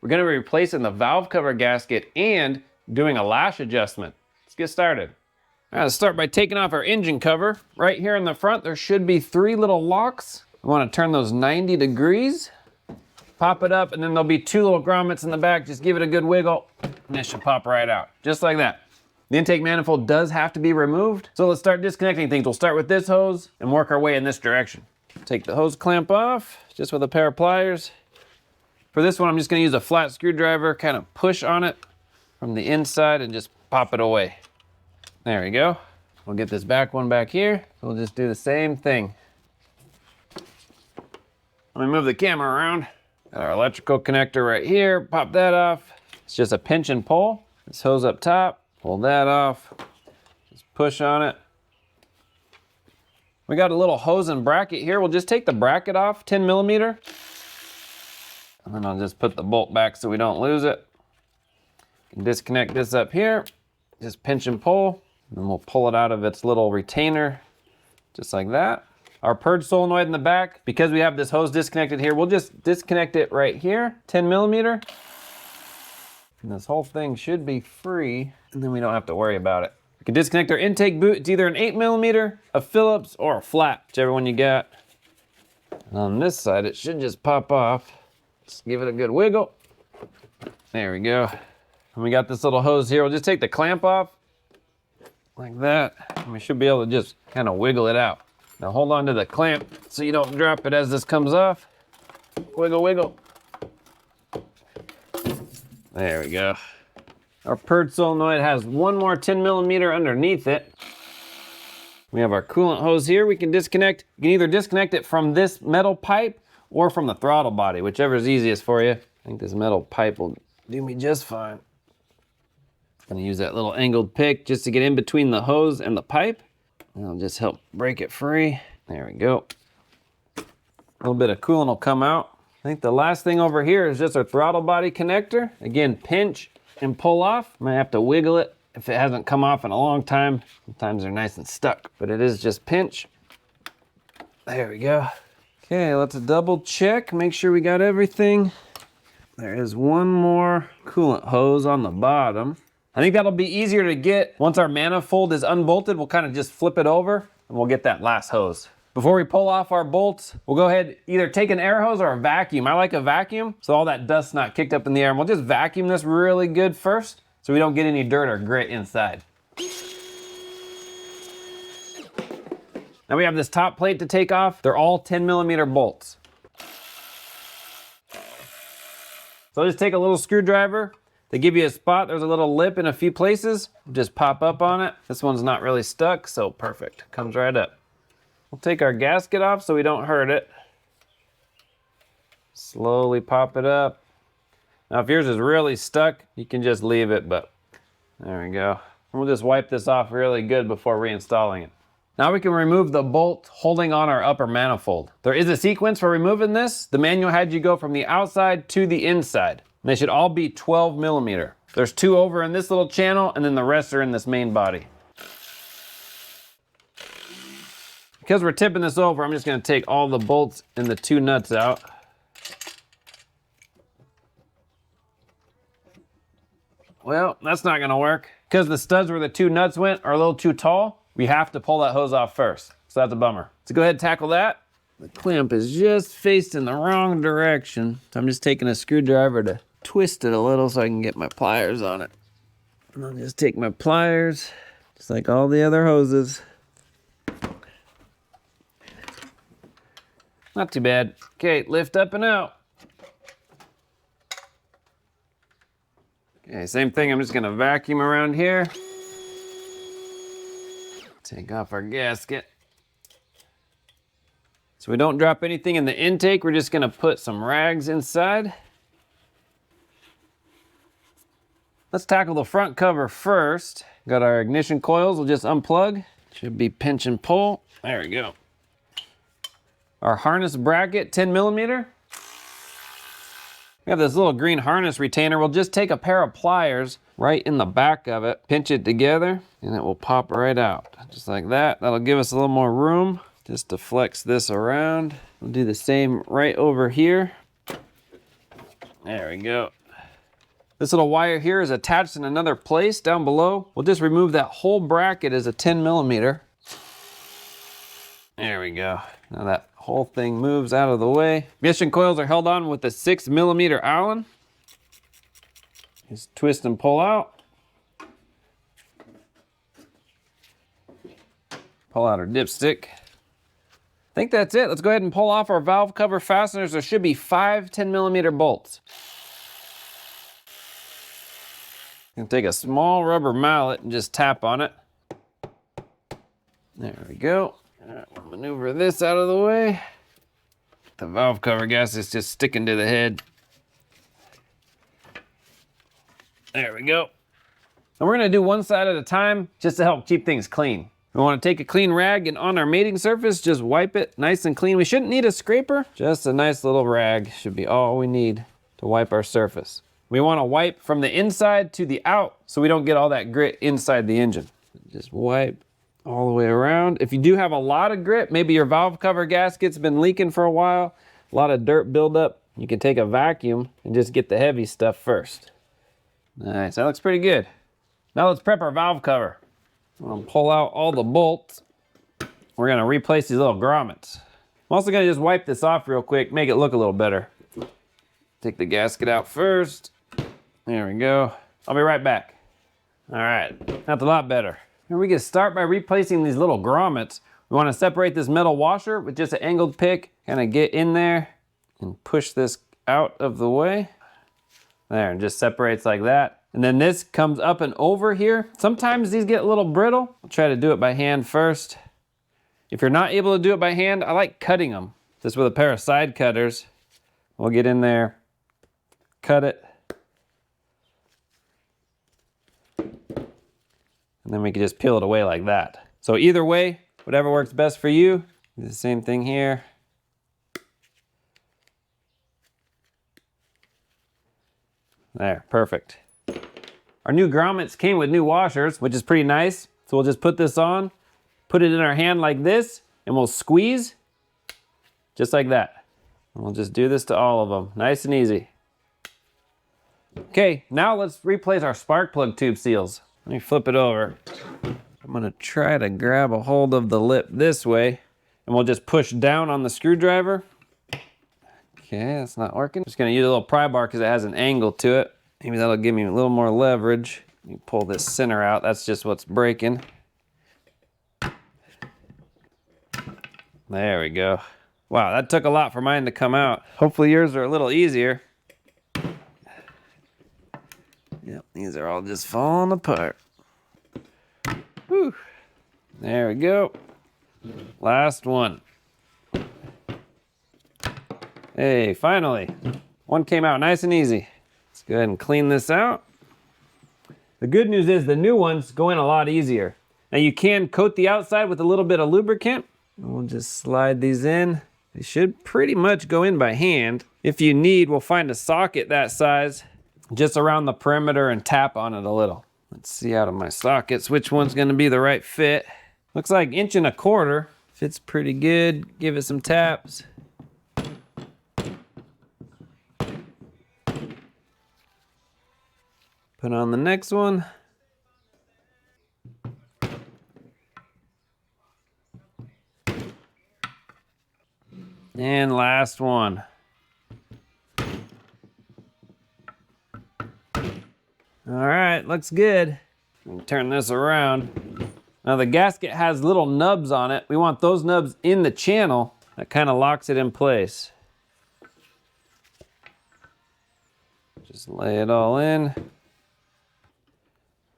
We're gonna be replacing the valve cover gasket and doing a lash adjustment. Let's get started. All right, let's start by taking off our engine cover. Right here in the front, there should be 3 little locks. We wanna turn those 90 degrees. Pop it up, and then there'll be 2 little grommets in the back. Just give it a good wiggle, and it should pop right out, just like that. The intake manifold does have to be removed, so let's start disconnecting things. We'll start with this hose and work our way in this direction. Take the hose clamp off, just with a pair of pliers. For this one, I'm just gonna use a flat screwdriver, kind of push on it from the inside and just pop it away. There we go. We'll get this back one back here. We'll just do the same thing. Let me move the camera around. Got our electrical connector right here, pop that off. It's just a pinch and pull. This hose up top, pull that off. Just push on it. We got a little hose and bracket here. We'll just take the bracket off, 10 millimeter. And then I'll just put the bolt back so we don't lose it. Disconnect this up here. Just pinch and pull. And then we'll pull it out of its little retainer, just like that. Our purge solenoid in the back, because we have this hose disconnected here, we'll just disconnect it right here, 10 millimeter. And this whole thing should be free, and then we don't have to worry about it. We can disconnect our intake boot. It's either an 8 millimeter, a Phillips, or a flat, whichever one you got. And on this side, it should just pop off. Just give it a good wiggle. There we go. And we got this little hose here. We'll just take the clamp off, like that. And we should be able to just kind of wiggle it out. Now hold on to the clamp so you don't drop it as this comes off. Wiggle, wiggle. There we go. Our purge solenoid has one more 10 millimeter underneath it. We have our coolant hose here. We can disconnect. You can either disconnect it from this metal pipe or from the throttle body, whichever is easiest for you. I think this metal pipe will do me just fine. I'm gonna use that little angled pick just to get in between the hose and the pipe. That'll just help break it free. There we go. A little bit of coolant will come out. I think the last thing over here is just our throttle body connector. Again, pinch and pull off. Might have to wiggle it if it hasn't come off in a long time. Sometimes they're nice and stuck, but it is just pinch. There we go. Okay, let's double check, make sure we got everything. There is one more coolant hose on the bottom. I think that'll be easier to get. Once our manifold is unbolted, we'll kind of just flip it over and we'll get that last hose. Before we pull off our bolts, we'll go ahead, either take an air hose or a vacuum. I like a vacuum, so all that dust's not kicked up in the air. And we'll just vacuum this really good first so we don't get any dirt or grit inside. Now we have this top plate to take off. They're all 10 millimeter bolts. So just take a little screwdriver. They give you a spot, there's a little lip in a few places. Just pop up on it. This one's not really stuck, so perfect. Comes right up. We'll take our gasket off so we don't hurt it. Slowly pop it up. Now if yours is really stuck, you can just leave it, but there we go. We'll just wipe this off really good before reinstalling it. Now we can remove the bolt holding on our upper manifold. There is a sequence for removing this. The manual had you go from the outside to the inside. They should all be 12 millimeter. There's 2 over in this little channel, and then the rest are in this main body. Because we're tipping this over, I'm just gonna take all the bolts and the 2 nuts out. Well, that's not gonna work. Because the studs where the 2 nuts went are a little too tall, we have to pull that hose off first. So that's a bummer. So go ahead and tackle that. The clamp is just faced in the wrong direction. So I'm just taking a screwdriver to twist it a little so I can get my pliers on it. And I'll just take my pliers, just like all the other hoses. Not too bad. Okay, lift up and out. Okay, same thing, I'm just gonna vacuum around here. Take off our gasket. So we don't drop anything in the intake, we're just gonna put some rags inside. Let's tackle the front cover first. Got our ignition coils, we'll just unplug. Should be pinch and pull. There we go. Our harness bracket, 10 millimeter. We have this little green harness retainer. We'll just take a pair of pliers right in the back of it, pinch it together, and it will pop right out. Just like that. That'll give us a little more room just to flex this around. We'll do the same right over here. There we go. This little wire here is attached in another place down below. We'll just remove that whole bracket as a 10 millimeter. There we go. Now that whole thing moves out of the way. Ignition coils are held on with a 6 millimeter Allen. Just twist and pull out. Pull out our dipstick. I think that's it. Let's go ahead and pull off our valve cover fasteners. There should be 5 10 millimeter bolts. I'm gonna take a small rubber mallet and just tap on it. There we go. We'll maneuver this out of the way. The valve cover gas is just sticking to the head. There we go. And we're gonna do one side at a time just to help keep things clean. We wanna take a clean rag and on our mating surface, just wipe it nice and clean. We shouldn't need a scraper, just a nice little rag should be all we need to wipe our surface. We wanna wipe from the inside to the out so we don't get all that grit inside the engine. Just wipe all the way around. If you do have a lot of grit, maybe your valve cover gasket's been leaking for a while, a lot of dirt buildup, you can take a vacuum and just get the heavy stuff first. Nice, that looks pretty good. Now let's prep our valve cover. I'm gonna pull out all the bolts. We're gonna replace these little grommets. I'm also gonna just wipe this off real quick, make it look a little better. Take the gasket out first. There we go. I'll be right back. All right, that's a lot better. And we can start by replacing these little grommets. We want to separate this metal washer with just an angled pick, kind of get in there and push this out of the way. There, and just separates like that. And then this comes up and over here. Sometimes these get a little brittle. I'll try to do it by hand first. If you're not able to do it by hand, I like cutting them. Just with a pair of side cutters. We'll get in there, cut it. And then we can just peel it away like that. So either way, whatever works best for you. Do the same thing here. There, perfect. Our new grommets came with new washers, which is pretty nice. So we'll just put this on, put it in our hand like this, and we'll squeeze just like that. And we'll just do this to all of them, nice and easy. Okay, now let's replace our spark plug tube seals. Let me flip it over. I'm gonna try to grab a hold of the lip this way, and we'll just push down on the screwdriver. Okay, that's not working. Just gonna use a little pry bar because it has an angle to it. Maybe that'll give me a little more leverage. Let me pull this center out. That's just what's breaking. There we go. Wow, that took a lot for mine to come out. Hopefully yours are a little easier. Yep, these are all just falling apart. Whew. There we go. Last one. Hey, finally. One came out nice and easy. Let's go ahead and clean this out. The good news is the new ones go in a lot easier. Now you can coat the outside with a little bit of lubricant. We'll just slide these in. They should pretty much go in by hand. If you need, we'll find a socket that size just around the perimeter and tap on it a little. Let's see out of my sockets which one's gonna be the right fit. Looks like 1.25 inches. Fits pretty good. Give it some taps. Put on the next one. And last one. All right, looks good. Turn this around. Now the gasket has little nubs on it. We want those nubs in the channel. That kind of locks it in place. Just lay it all in.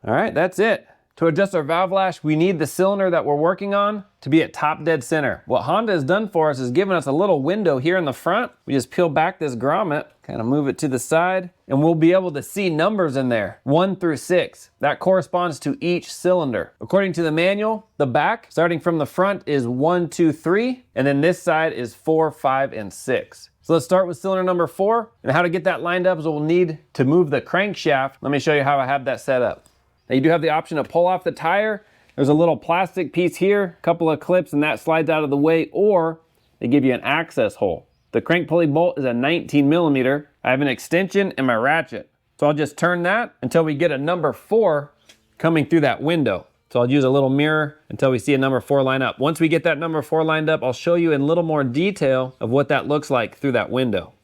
All right, that's it. To adjust our valve lash, we need the cylinder that we're working on to be at top dead center. What Honda has done for us is given us a little window here in the front. We just peel back this grommet, kind of move it to the side, and we'll be able to see numbers in there, 1 through 6. That corresponds to each cylinder. According to the manual, the back, starting from the front, is 1, 2, 3, and then this side is 4, 5, and 6. So let's start with cylinder number 4, and how to get that lined up is we'll need to move the crankshaft. Let me show you how I have that set up. Now you do have the option to pull off the tire. There's a little plastic piece here, a couple of clips, and that slides out of the way, or they give you an access hole. The crank pulley bolt is a 19 millimeter. I have an extension and my ratchet. So I'll just turn that until we get a number 4 coming through that window. So I'll use a little mirror until we see a number 4 line up. Once we get that number 4 lined up, I'll show you in a little more detail of what that looks like through that window.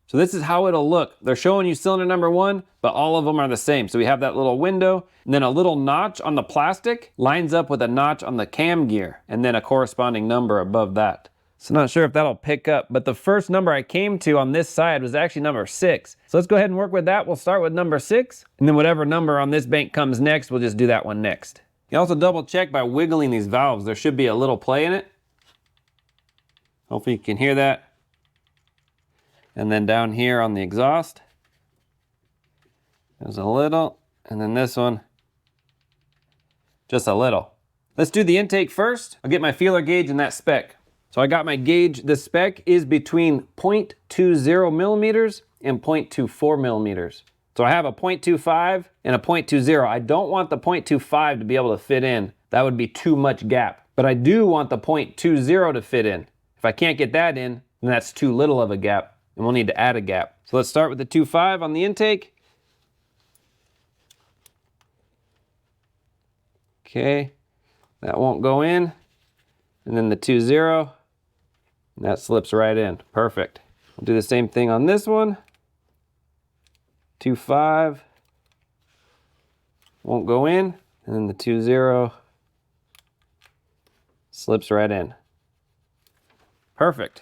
So this is how it'll look. They're showing you cylinder number 1, but all of them are the same. So we have that little window, and then a little notch on the plastic lines up with a notch on the cam gear, and then a corresponding number above that. So not sure if that'll pick up, but the first number I came to on this side was actually number 6. So let's go ahead and work with that. We'll start with number 6, and then whatever number on this bank comes next, we'll just do that one next. You can also double check by wiggling these valves. There should be a little play in it. Hopefully you can hear that. And then down here on the exhaust, there's a little, and then this one, just a little. Let's do the intake first. I'll get my feeler gauge and that spec. So I got my gauge. The spec is between 0.20 millimeters and 0.24 millimeters. So I have a 0.25 and a 0.20. I don't want the 0.25 to be able to fit in. That would be too much gap. But I do want the 0.20 to fit in. If I can't get that in, then that's too little of a gap, and we'll need to add a gap. So let's start with the 2.5 on the intake. Okay, that won't go in. And then the 2.0, and that slips right in. Perfect. We'll do the same thing on this one. 2.5 won't go in, and then the 2.0 slips right in. Perfect.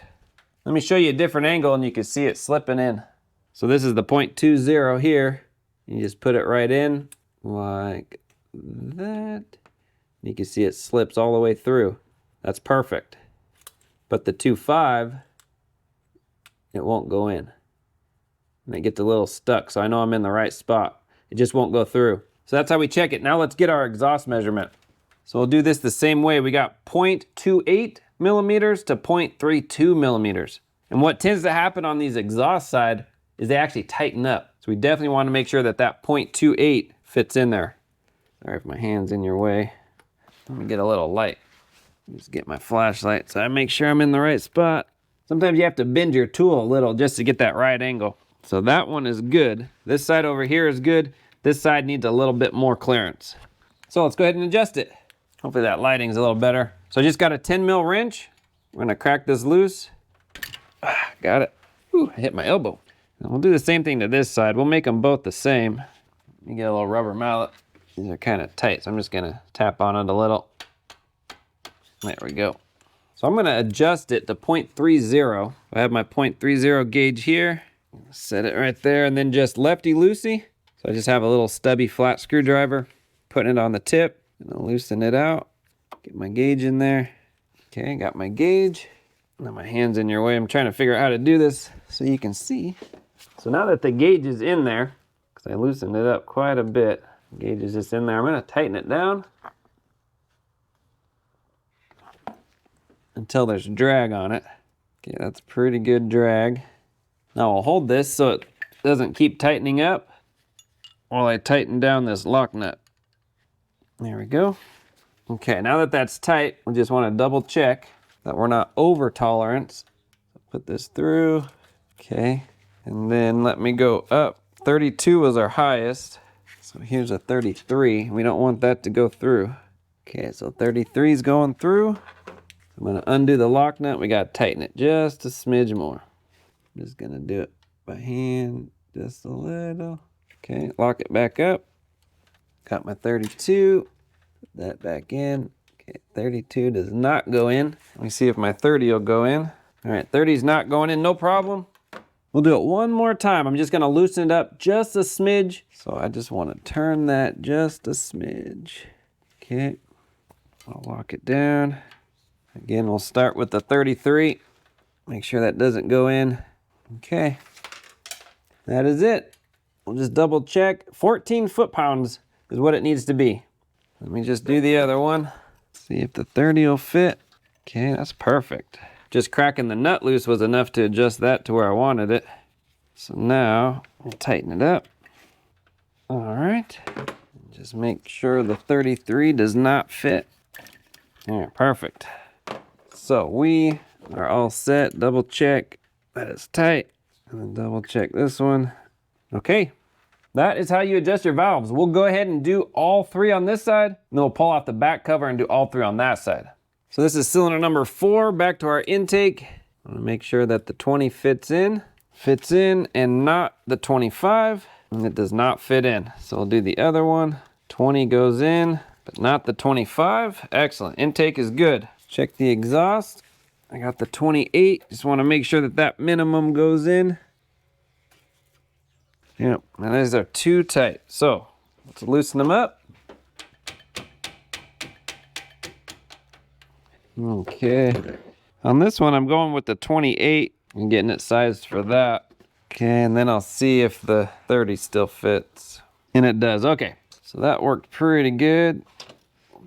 Let me show you a different angle and you can see it slipping in. So this is the 0.20 here. You just put it right in like that. You can see it slips all the way through. That's perfect. But the 2.5, it won't go in. And it gets a little stuck, so I know I'm in the right spot. It just won't go through. So that's how we check it. Now let's get our exhaust measurement. So we'll do this the same way. We got 0.28 millimeters to 0.32 millimeters. And what tends to happen on these exhaust side is they actually tighten up. So we definitely want to make sure that that 0.28 fits in there. Sorry if my hand's in your way. Let me get a little light. Just get my flashlight so I make sure I'm in the right spot. Sometimes you have to bend your tool a little just to get that right angle. So that one is good. This side over here is good. This side needs a little bit more clearance. So let's go ahead and adjust it. Hopefully that lighting's a little better. So I just got a 10 mil wrench. We're gonna crack this loose. Got it. Ooh, I hit my elbow. And we'll do the same thing to this side. We'll make them both the same. Let me get a little rubber mallet. These are kind of tight, so I'm just gonna tap on it a little. There we go. So I'm gonna adjust it to 0.30. I have my 0.30 gauge here. Set it right there, and then just lefty-loosey. So I just have a little stubby flat screwdriver, putting it on the tip, and I'll loosen it out. Get my gauge in there. Okay, got my gauge. Now my hand's in your way. I'm trying to figure out how to do this so you can see. So now that the gauge is in there, because I loosened it up quite a bit, the gauge is just in there, I'm gonna tighten it down until there's drag on it. Okay, that's pretty good drag. Now I'll hold this so it doesn't keep tightening up while I tighten down this lock nut. There we go. Okay, now that that's tight, we just want to double check that we're not over tolerance. Put this through. Okay, and then let me go up. 32 was our highest. So here's a 33. We don't want that to go through. Okay, so 33 is going through. I'm gonna undo the lock nut. We gotta tighten it just a smidge more. I'm just gonna do it by hand, just a little. Okay, lock it back up. Got my 32. Put that back in. Okay, 32 does not go in. Let me see if my 30 will go in. All right, 30 is not going in, no problem. We'll do it one more time. I'm just gonna loosen it up just a smidge. So I just wanna turn that just a smidge. Okay, I'll lock it down. Again, we'll start with the 33. Make sure that doesn't go in. Okay, that is it. We'll just double check. 14 foot-pounds is what it needs to be. Let me just do the other one. See if the 30 will fit. Okay, that's perfect. Just cracking the nut loose was enough to adjust that to where I wanted it. So now, I'll tighten it up. All right. Just make sure the 33 does not fit. All right, perfect. So we are all set. Double check that it's tight. And then double check this one. Okay, That is how you adjust your valves. We'll go ahead and do all 3 on this side, and then we'll pull off the back cover and do all 3 on that side. So this is cylinder number 4, back to our intake. I'm gonna make sure that the 20 fits in and not the 25, and it does not fit in. So we'll do the other one. 20 goes in, but not the 25. Excellent, intake is good. Check the exhaust. I got the 28, just wanna make sure that that minimum goes in. Yep, and these are too tight. So let's loosen them up. Okay, on this one I'm going with the 28 and getting it sized for that. Okay, and then I'll see if the 30 still fits. And it does, okay. So that worked pretty good.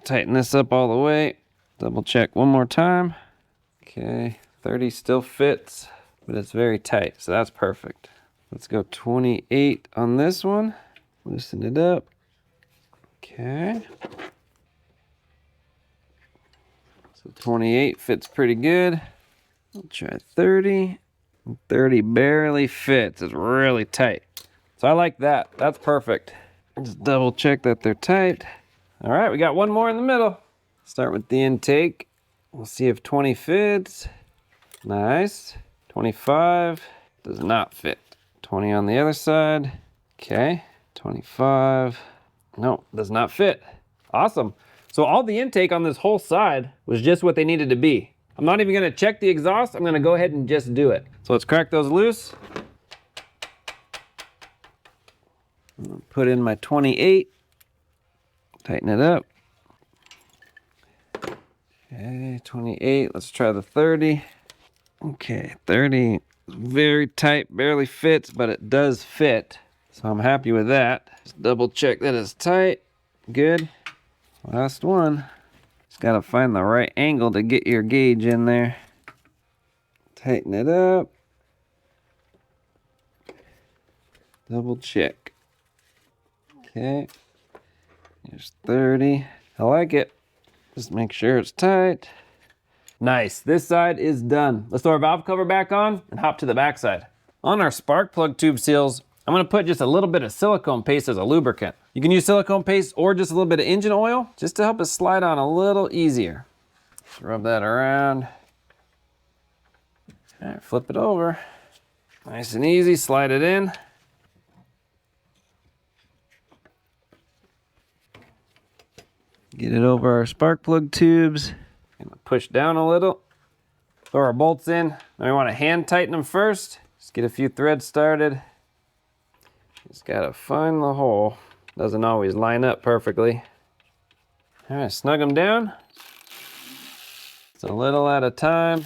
Tighten this up all the way. Double check one more time. Okay, 30 still fits, but it's very tight, so that's perfect. Let's go 28 on this one. Loosen it up. Okay. So 28 fits pretty good. We'll try 30. 30 barely fits. It's really tight. So I like that. That's perfect. Just double check that they're tight. All right, we got one more in the middle. Start with the intake. We'll see if 20 fits. Nice. 25 does not fit. 20 on the other side. Okay, 25. Nope, does not fit. Awesome. So all the intake on this whole side was just what they needed to be. I'm not even gonna check the exhaust. I'm gonna go ahead and just do it. So let's crack those loose. Put in my 28. Tighten it up. Okay, 28. Let's try the 30. Okay, 30. Very tight, barely fits, but it does fit. So I'm happy with that. Just double check that it's tight. Good. Last one. Just gotta find the right angle to get your gauge in there. Tighten it up. Double check. Okay. Here's 30. I like it. Just make sure it's tight. Nice, this side is done. Let's throw our valve cover back on and hop to the back side. On our spark plug tube seals, I'm gonna put just a little bit of silicone paste as a lubricant. You can use silicone paste or just a little bit of engine oil, just to help it slide on a little easier. Just rub that around. All right, flip it over. Nice and easy, slide it in. Get it over our spark plug tubes. Push down a little. Throw our bolts in. Now we want to hand tighten them first. Just get a few threads started. Just gotta find the hole. Doesn't always line up perfectly. All right, snug them down. It's a little at a time.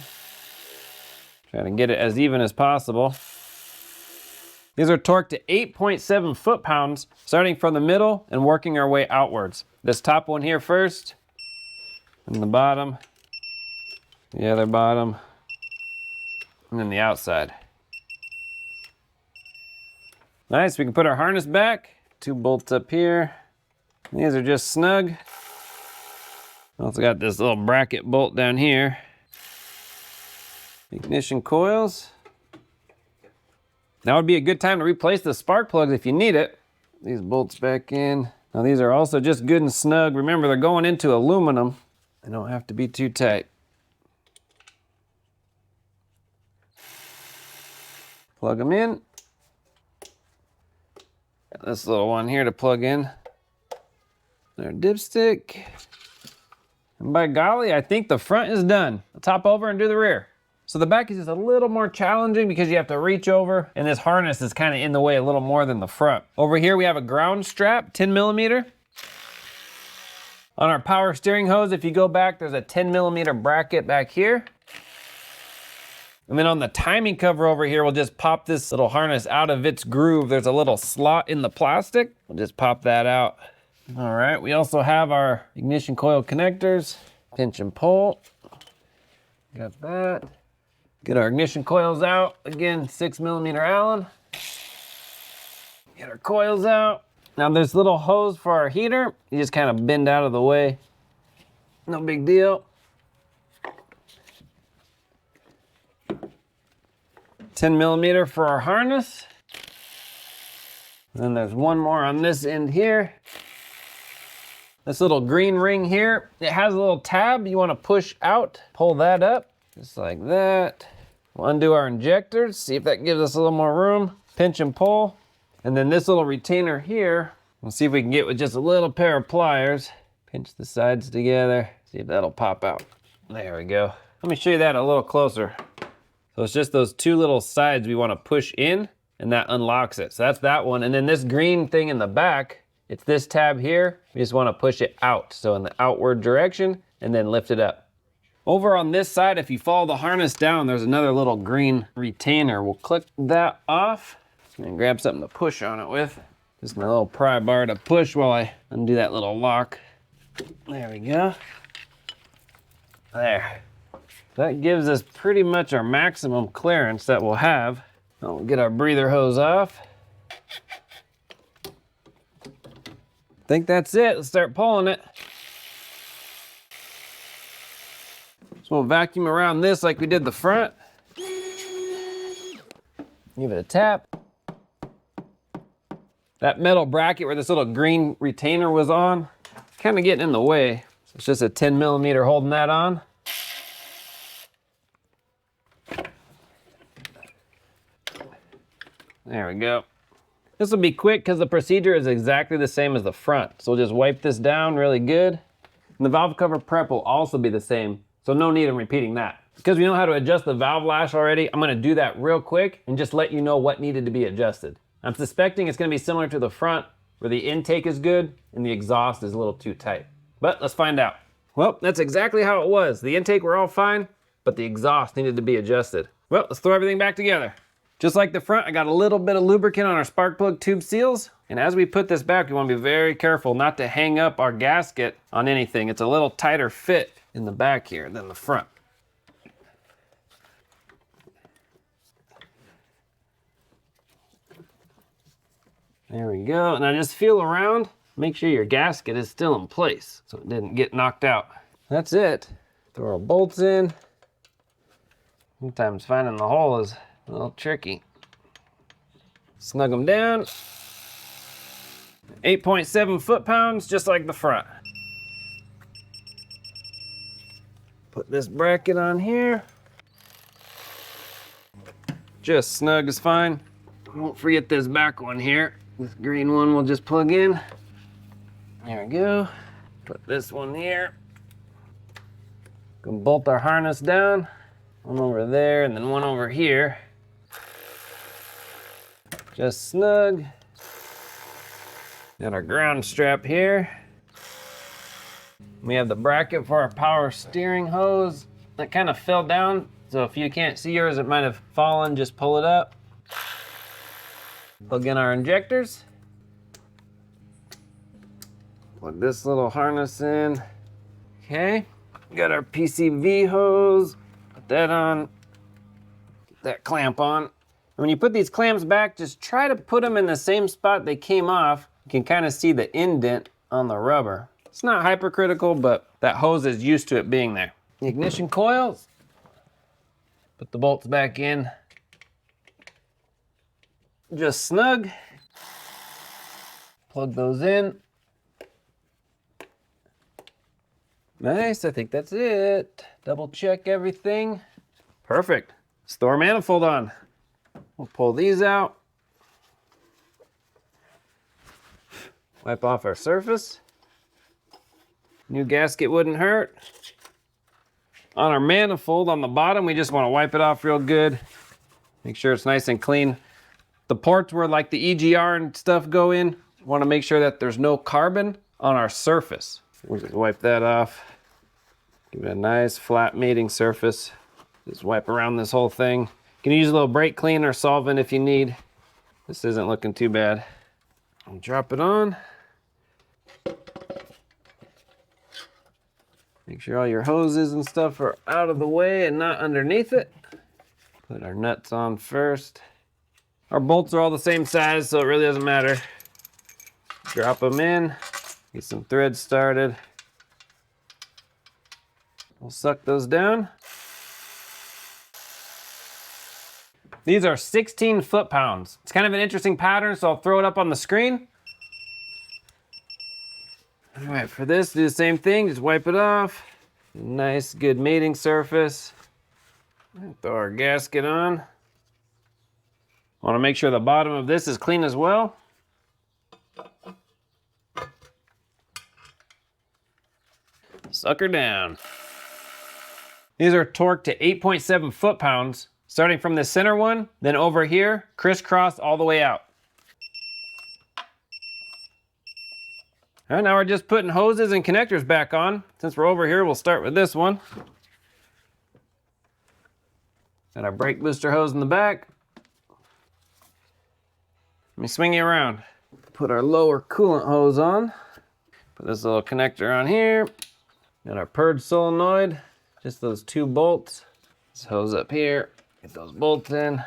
Try to get it as even as possible. These are torqued to 8.7 foot-pounds, starting from the middle and working our way outwards. This top one here first, and the bottom, the other bottom, and then the outside. Nice, we can put our harness back. 2 bolts up here. These are just snug. Also got this little bracket bolt down here. Ignition coils. Now would be a good time to replace the spark plugs if you need it. These bolts back in. Now these are also just good and snug. Remember, they're going into aluminum. They don't have to be too tight. Plug them in. Got this little one here to plug in. Our dipstick. And by golly, I think the front is done. I'll top over and do the rear. So the back is just a little more challenging because you have to reach over and this harness is kind of in the way a little more than the front. Over here we have a ground strap, 10 millimeter. On our power steering hose, if you go back, there's a 10 millimeter bracket back here. And then on the timing cover over here, we'll just pop this little harness out of its groove. There's a little slot in the plastic. We'll just pop that out. All right, we also have our ignition coil connectors. Pinch and pull. Got that. Get our ignition coils out. Again, 6 millimeter Allen. Get our coils out. Now this little hose for our heater, you just kind of bend out of the way. No big deal. 10 millimeter for our harness. Then there's one more on this end here. This little green ring here, it has a little tab you want to push out. Pull that up, just like that. We'll undo our injectors, see if that gives us a little more room. Pinch and pull. And then this little retainer here, we'll see if we can get with just a little pair of pliers. Pinch the sides together, see if that'll pop out. There we go. Let me show you that a little closer. So it's just those two little sides we want to push in, and that unlocks it. So that's that one. And then this green thing in the back, it's this tab here. We just want to push it out. So in the outward direction, and then lift it up. Over on this side, if you follow the harness down, there's another little green retainer. We'll click that off and grab something to push on it with. Just my little pry bar to push while I undo that little lock. There we go. There. That gives us pretty much our maximum clearance that we'll have. We'll get our breather hose off. I think that's it. Let's start pulling it. So we'll vacuum around this like we did the front. Give it a tap. That metal bracket where this little green retainer was on, kind of getting in the way. So it's just a 10 millimeter holding that on. There we go. This will be quick because the procedure is exactly the same as the front. So we'll just wipe this down really good. And the valve cover prep will also be the same, so no need in repeating that. Because we know how to adjust the valve lash already, I'm gonna do that real quick and just let you know what needed to be adjusted. I'm suspecting it's gonna be similar to the front, where the intake is good and the exhaust is a little too tight. But let's find out. Well, that's exactly how it was. The intake were all fine, but the exhaust needed to be adjusted. Well, let's throw everything back together. Just like the front, I got a little bit of lubricant on our spark plug tube seals. And as we put this back, we want to be very careful not to hang up our gasket on anything. It's a little tighter fit in the back here than the front. There we go. And I just feel around, make sure your gasket is still in place so it didn't get knocked out. That's it. Throw our bolts in. Sometimes finding the hole is a little tricky. Snug them down. 8.7 foot-pounds, just like the front. Put this bracket on here. Just snug is fine. Won't forget this back one here. This green one we'll just plug in. There we go. Put this one here. Gonna bolt our harness down. One over there and then one over here. Just snug. Got our ground strap here. We have the bracket for our power steering hose. That kind of fell down, so if you can't see yours, it might have fallen, just pull it up. Plug in our injectors. Plug this little harness in. Okay, got our PCV hose. Put that on. Get that clamp on. And when you put these clamps back, just try to put them in the same spot they came off. You can kind of see the indent on the rubber. It's not hypercritical, but that hose is used to it being there. The ignition coils. Put the bolts back in. Just snug. Plug those in. Nice, I think that's it. Double check everything. Perfect. Let's throw our manifold on. We'll pull these out. Wipe off our surface. New gasket wouldn't hurt. On our manifold on the bottom, we just want to wipe it off real good. Make sure it's nice and clean. The ports where like the EGR and stuff go in, want to make sure that there's no carbon on our surface. We'll just wipe that off. Give it a nice flat mating surface. Just wipe around this whole thing. You can use a little brake cleaner or solvent if you need. This isn't looking too bad. I'll drop it on. Make sure all your hoses and stuff are out of the way and not underneath it. Put our nuts on first. Our bolts are all the same size, so it really doesn't matter. Drop them in, get some threads started. We'll suck those down. These are 16 foot-pounds. It's kind of an interesting pattern, so I'll throw it up on the screen. All right, for this, do the same thing, just wipe it off. Nice, good mating surface. Throw our gasket on. Want to make sure the bottom of this is clean as well. Sucker down. These are torqued to 8.7 foot-pounds, starting from the center one, then over here, crisscross all the way out. All right, now we're just putting hoses and connectors back on. Since we're over here, we'll start with this one. Got our brake booster hose in the back. Let me swing you around. Put our lower coolant hose on. Put this little connector on here. Got our purge solenoid. Just those 2 bolts. This hose up here. Get those bolts in.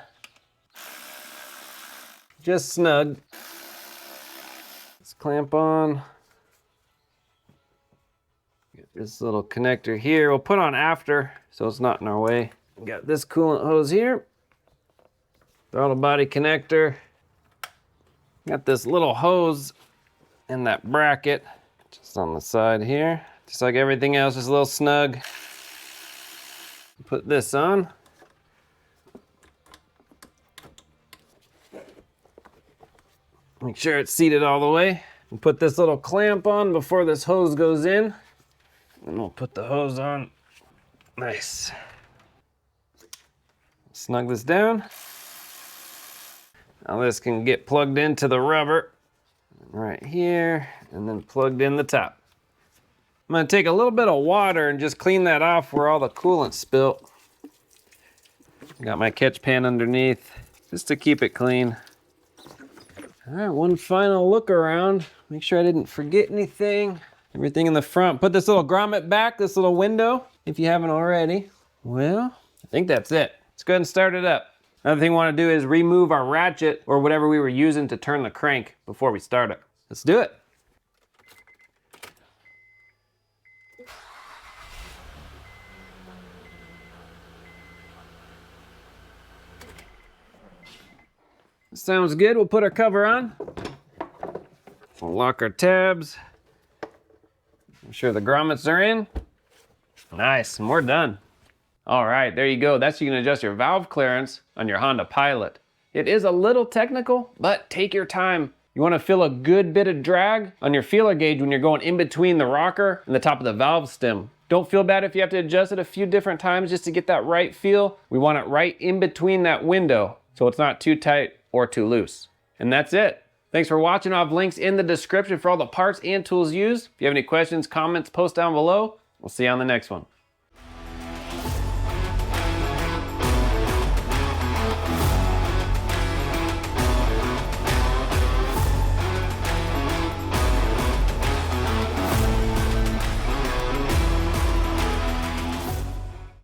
Just snug. Let's clamp on. Get this little connector here. We'll put on after so it's not in our way. Got this coolant hose here. Throttle body connector. Got this little hose in that bracket just on the side here. Just like everything else, just a little snug. Put this on. Make sure it's seated all the way. And put this little clamp on before this hose goes in. And we'll put the hose on. Nice. Snug this down. Now this can get plugged into the rubber right here and then plugged in the top. I'm gonna take a little bit of water and just clean that off where all the coolant spilt. Got my catch pan underneath just to keep it clean. All right, one final look around. Make sure I didn't forget anything. Everything in the front. Put this little grommet back, this little window, if you haven't already. Well, I think that's it. Let's go ahead and start it up. Another thing we want to do is remove our ratchet or whatever we were using to turn the crank before we start it. Let's do it. Sounds good. We'll put our cover on. We'll lock our tabs. Make sure the grommets are in. Nice, and we're done. All right, there you go. That's how you can adjust your valve clearance on your Honda Pilot. It is a little technical, but take your time. You want to feel a good bit of drag on your feeler gauge when you're going in between the rocker and the top of the valve stem. Don't feel bad if you have to adjust it a few different times just to get that right feel. We want it right in between that window so it's not too tight or too loose. And that's it. Thanks for watching. I'll have links in the description for all the parts and tools used. If you have any questions, comments, post down below. We'll see you on the next one.